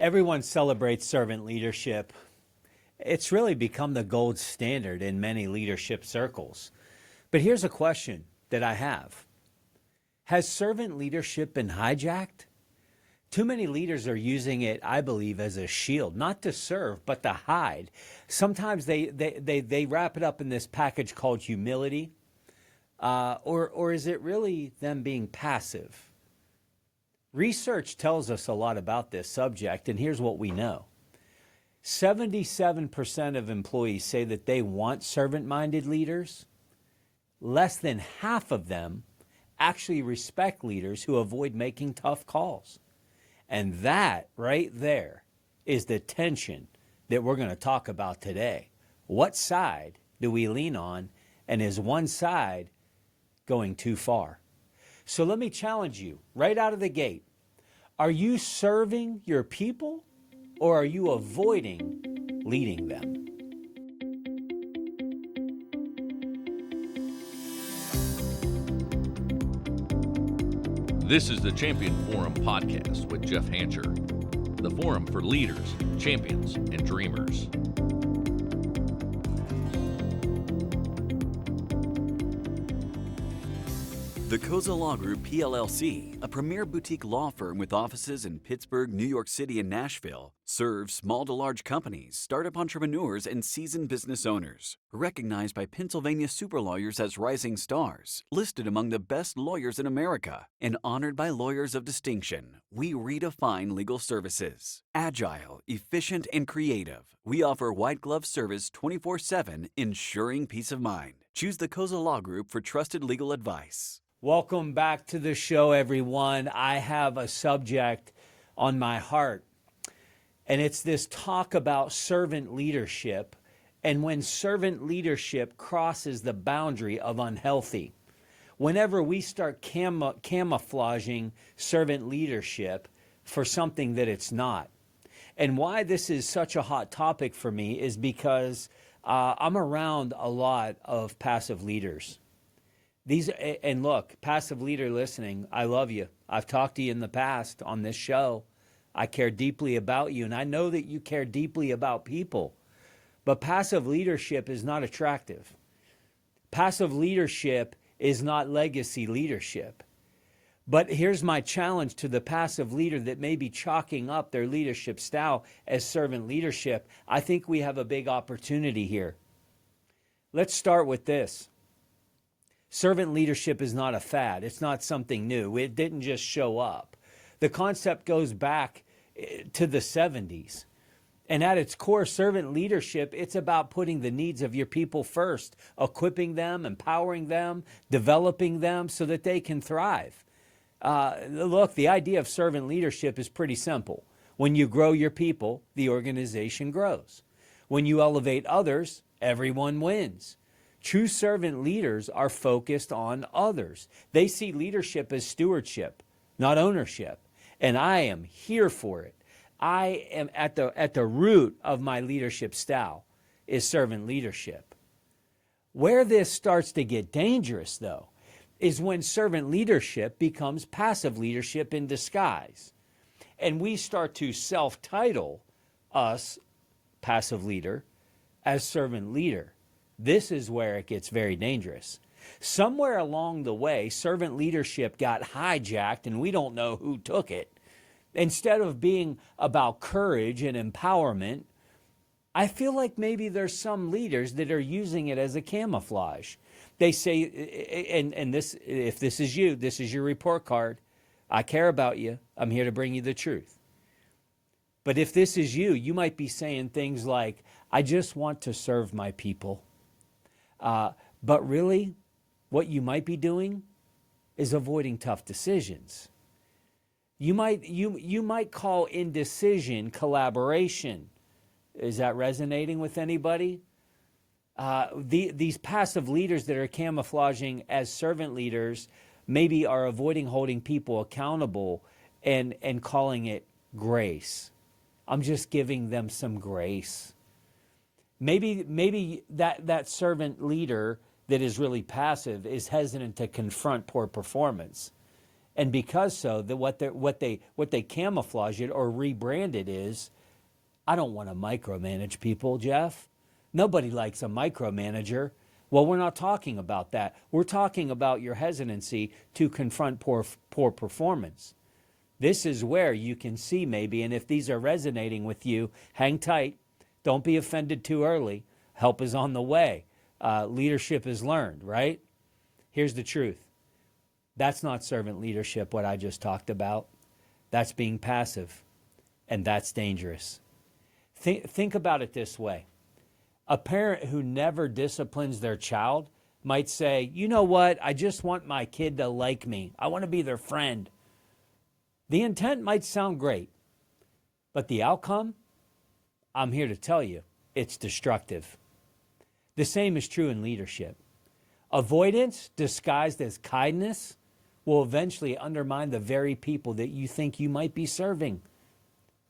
Everyone celebrates servant leadership. It's really become the gold standard in many leadership circles. But here's a question that I have. Has servant leadership been hijacked? Too many leaders are using it, I believe, as a shield, not to serve, but to hide. Sometimes they wrap it up in this package called humility. Or is it really them being passive? Research tells us a lot about this subject, and here's what we know. 77% of employees say that they want servant-minded leaders. Less than half of them actually respect leaders who avoid making tough calls. And that right there is the tension that we're going to talk about today. What side do we lean on, and is one side going too far? So let me challenge you right out of the gate. Are you serving your people, or are you avoiding leading them? This is the Champion Forum podcast with Jeff Hancher, the forum for leaders, champions, and dreamers. The Koza Law Group, PLLC, a premier boutique law firm with offices in Pittsburgh, New York City, and Nashville, serves small to large companies, startup entrepreneurs, and seasoned business owners. Recognized by Pennsylvania super lawyers as rising stars, listed among the best lawyers in America, and honored by lawyers of distinction, we redefine legal services. Agile, efficient, and creative, we offer white glove service 24/7, ensuring peace of mind. Choose the Koza Law Group for trusted legal advice. Welcome back to the show, everyone. I have a subject on my heart, and it's this talk about servant leadership, and when servant leadership crosses the boundary of unhealthy. Whenever we start camouflaging servant leadership for something that it's not. And why this is such a hot topic for me is because I'm around a lot of passive leaders. And look, passive leader listening, I love you. I've talked to you in the past on this show. I care deeply about you, and I know that you care deeply about people. But passive leadership is not attractive. Passive leadership is not legacy leadership. But here's my challenge to the passive leader that may be chalking up their leadership style as servant leadership. I think we have a big opportunity here. Let's start with this. Servant leadership is not a fad. It's not something new. It didn't just show up. The concept goes back to the 70s. And at its core, servant leadership, it's about putting the needs of your people first, equipping them, empowering them, developing them so that they can thrive. Look, the idea of servant leadership is pretty simple. When you grow your people, the organization grows. When you elevate others, everyone wins. True servant leaders are focused on others. They see leadership as stewardship, not ownership. And I am here for it. I am at the root of my leadership style is servant leadership. Where this starts to get dangerous, though, is when servant leadership becomes passive leadership in disguise. And we start to self-title us, passive leader, as servant leader. This is where it gets very dangerous. Somewhere along the way, servant leadership got hijacked and we don't know who took it. Instead of being about courage and empowerment, I feel like maybe there's some leaders that are using it as a camouflage. They say, and this, if this is you, this is your report card. I care about you. I'm here to bring you the truth. But if this is you, you might be saying things like, I just want to serve my people. But really, what you might be doing is avoiding tough decisions. You might call indecision collaboration. Is that resonating with anybody? These passive leaders that are camouflaging as servant leaders maybe are avoiding holding people accountable and calling it grace. I'm just giving them some grace. Maybe that servant leader that is really passive is hesitant to confront poor performance. And because so, that what they camouflage it or rebrand it is, I don't want to micromanage people, Jeff. Nobody likes a micromanager. Well, we're not talking about that. We're talking about your hesitancy to confront poor performance. This is where you can see maybe, and if these are resonating with you, hang tight. Don't be offended too early. Help is on the way. Leadership is learned, right? Here's the truth. That's not servant leadership, what I just talked about. That's being passive, and that's dangerous. Think about it this way. A parent who never disciplines their child might say, you know what, I just want my kid to like me. I want to be their friend. The intent might sound great, but the outcome, I'm here to tell you, it's destructive. The same is true in leadership. Avoidance disguised as kindness will eventually undermine the very people that you think you might be serving.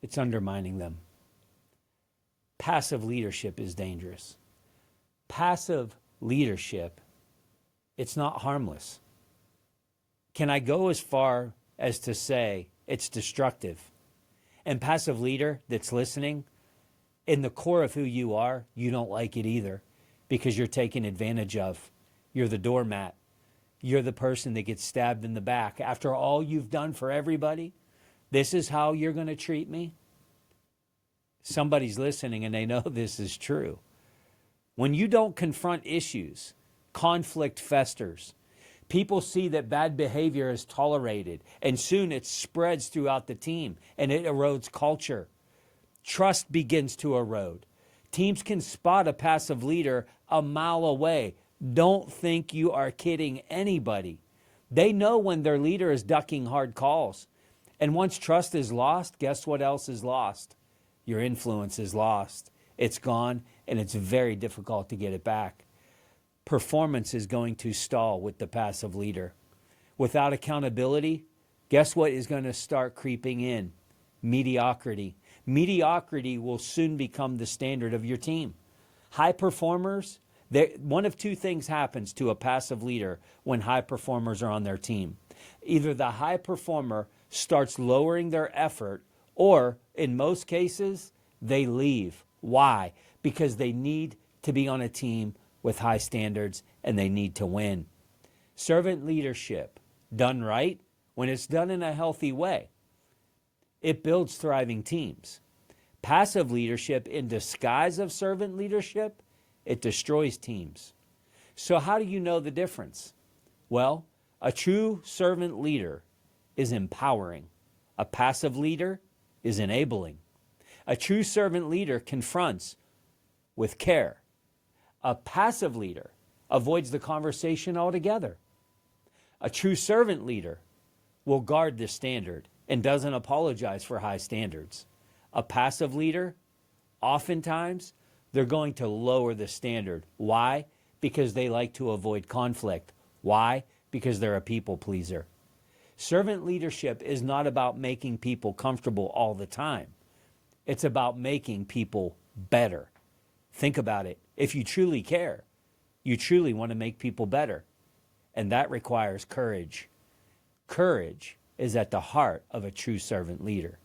It's undermining them. Passive leadership is dangerous. Passive leadership, it's not harmless. Can I go as far as to say it's destructive? And passive leader that's listening, in the core of who you are, you don't like it either because you're taken advantage of. You're the doormat. You're the person that gets stabbed in the back. After all you've done for everybody, this is how you're going to treat me? Somebody's listening and they know this is true. When you don't confront issues, conflict festers. People see that bad behavior is tolerated, and soon it spreads throughout the team, and it erodes culture. Trust begins to erode. Teams can spot a passive leader a mile away. Don't think you are kidding anybody. They know when their leader is ducking hard calls. And once trust is lost, guess what else is lost? Your influence is lost. It's gone, and it's very difficult to get it back. Performance is going to stall with the passive leader. Without accountability, guess what is going to start creeping in? Mediocrity. Mediocrity will soon become the standard of your team. High performers, one of two things happens to a passive leader when high performers are on their team. Either the high performer starts lowering their effort, or in most cases, they leave. Why? Because they need to be on a team with high standards and they need to win. Servant leadership, done right, when it's done in a healthy way, it builds thriving teams. Passive leadership in disguise of servant leadership, it destroys teams. So how do you know the difference? Well, a true servant leader is empowering. A passive leader is enabling. A true servant leader confronts with care. A passive leader avoids the conversation altogether. A true servant leader will guard the standard and doesn't apologize for high standards. A passive leader, oftentimes, they're going to lower the standard. Why? Because they like to avoid conflict. Why? Because they're a people pleaser. Servant leadership is not about making people comfortable all the time. It's about making people better. Think about it. If you truly care, you truly want to make people better. And that requires courage. Courage is at the heart of a true servant leader.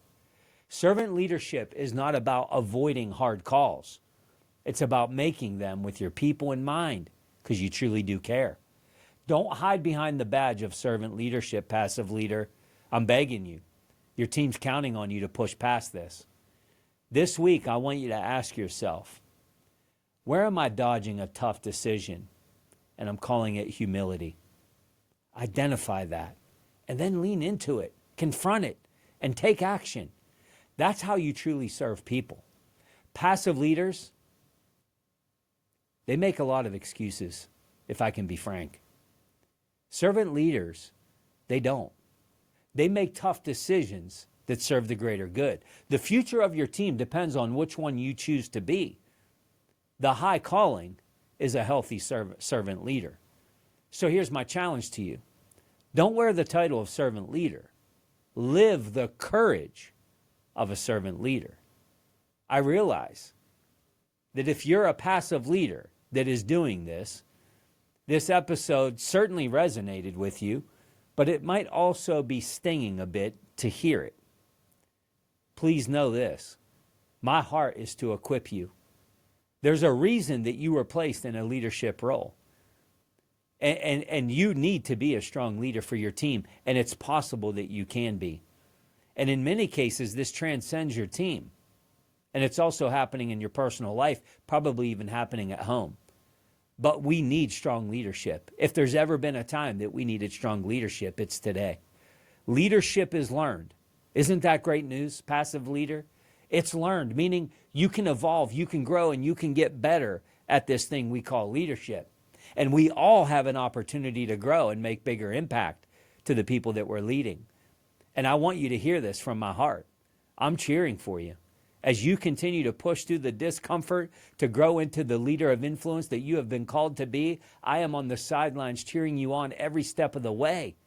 Servant leadership is not about avoiding hard calls. It's about making them with your people in mind, because you truly do care. Don't hide behind the badge of servant leadership, passive leader. I'm begging you. Your team's counting on you to push past this. This week, I want you to ask yourself, where am I dodging a tough decision? And I'm calling it humility. Identify that, and then lean into it, confront it, and take action. That's how you truly serve people. Passive leaders, they make a lot of excuses, if I can be frank. Servant leaders, they don't. They make tough decisions that serve the greater good. The future of your team depends on which one you choose to be. The high calling is a healthy servant leader. So here's my challenge to you. Don't wear the title of servant leader. Live the courage of a servant leader. I realize that if you're a passive leader that is doing this, this episode certainly resonated with you, but it might also be stinging a bit to hear it. Please know this. My heart is to equip you. There's a reason that you were placed in a leadership role. And you need to be a strong leader for your team, and it's possible that you can be. And in many cases, this transcends your team. And it's also happening in your personal life, probably even happening at home. But we need strong leadership. If there's ever been a time that we needed strong leadership, it's today. Leadership is learned. Isn't that great news, passive leader? It's learned, meaning you can evolve, you can grow, and you can get better at this thing we call leadership. And we all have an opportunity to grow and make bigger impact to the people that we're leading. And I want you to hear this from my heart. I'm cheering for you. As you continue to push through the discomfort to grow into the leader of influence that you have been called to be, I am on the sidelines cheering you on every step of the way.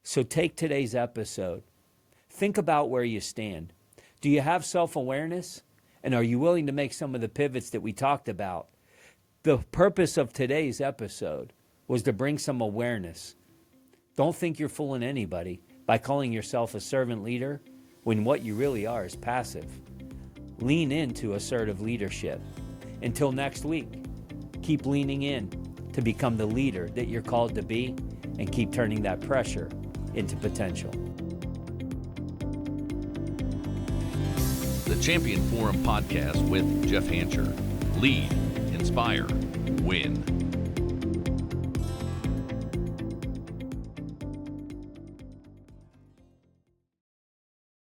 So take today's episode. Think about where you stand. Do you have self-awareness? And are you willing to make some of the pivots that we talked about? The purpose of today's episode was to bring some awareness. Don't think you're fooling anybody by calling yourself a servant leader when what you really are is passive. Lean into assertive leadership. Until next week, keep leaning in to become the leader that you're called to be and keep turning that pressure into potential. The Champion Forum Podcast with Jeff Hancher. Lead, inspire, win.